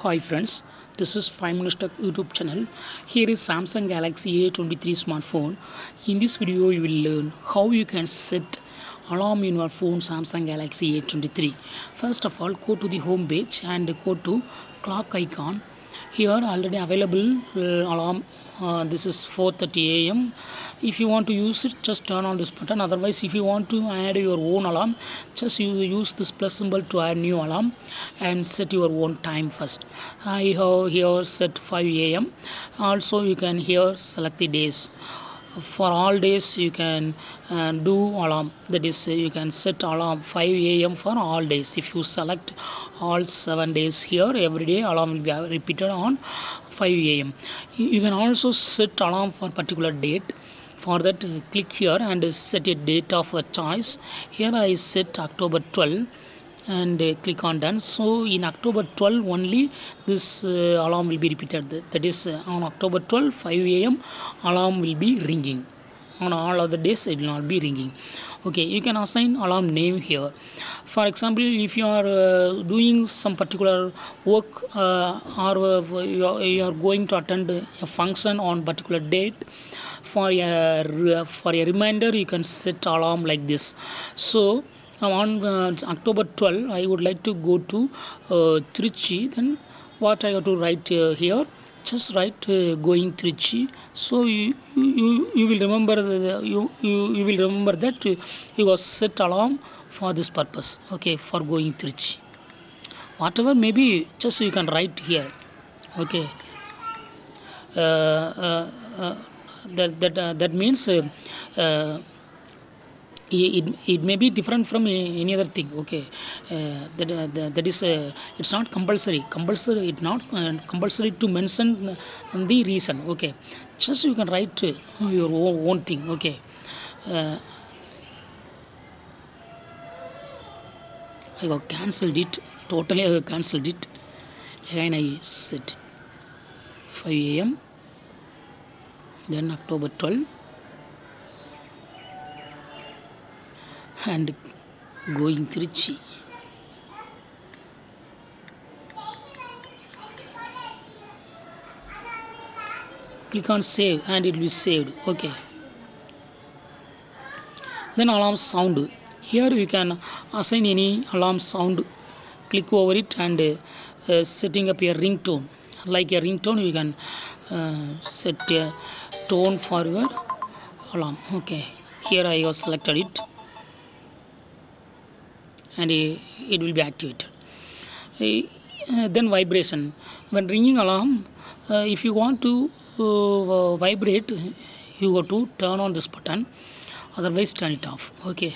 Hi friends, this is 5 Minutes Tech YouTube channel. Here is Samsung Galaxy A23 smartphone. In this video, you will learn how you can set alarm in your phone Samsung Galaxy A23. First of all, go to the home page and go to clock icon. Here already available alarm. This is 4:30 a.m. If you want to use it, just turn on this button. Otherwise, if you want to add your own alarm, just you use this plus symbol to add new alarm and set your own time first. I have here set 5 a.m. Also, you can here select the days. For all days you can do alarm, that is you can set alarm 5 a.m. for all days. If you select all 7 days here, every day alarm will be repeated on 5 a.m. You can also set alarm for particular date. For that, click here and set a date of a choice. Here I set October 12 and click on done. So in October 12 only this alarm will be repeated. That is on October 12 5 a.m. alarm will be ringing. On all other days it will not be ringing. Okay, you can assign alarm name here. For example, if you are doing some particular work or you are going to attend a function on particular date, for a reminder you can set alarm like this. So on October 12 I would like to go to Trichy. Then what I have to write here, just write going Trichy. So you will remember you will remember that you have set alarm for this purpose. Okay, for going Trichy, whatever maybe, just you can write here. Okay, uh, uh, uh, that means it may be different from any other thing. Okay, that is it's not compulsory it's not compulsory to mention the reason. Okay, just you can write your own thing. Okay, I have cancelled it totally. I have cancelled it. Again I set 5 a.m. then October 12 and going Trichy. Click on save and it will be saved. Okay, then alarm sound. Here you can assign any alarm sound. Click over it and setting up a ringtone. Like a ringtone, you can set a tone for your alarm. Okay, here I have selected it and it will be activated. Then vibration. When ringing alarm, if you want to vibrate, you have to turn on this button, otherwise turn it off. Okay,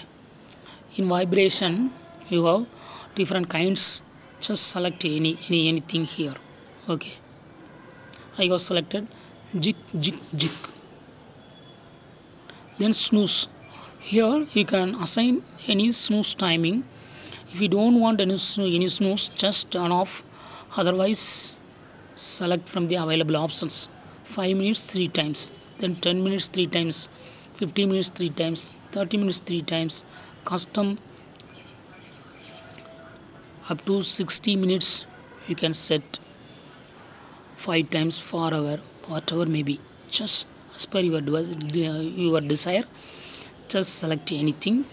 in vibration you have different kinds. Just select anything here. Okay, I have selected jig jig jig. Then snooze. Here you can assign any snooze timing. If you don't want any snooze, just turn off. Otherwise, select from the available options. 5 minutes 3 times, then 10 minutes 3 times, 15 minutes 3 times, 30 minutes 3 times, custom up to 60 minutes you can set 5 times, 4 hour, whatever may be. Just as per your desire, just select anything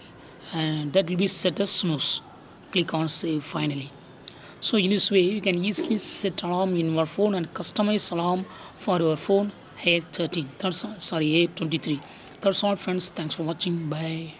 and that will be set as snooze. Click on save finally. So in this way you can easily set alarm in your phone and customize alarm for your phone A23. That's all friends. Thanks for watching. Bye.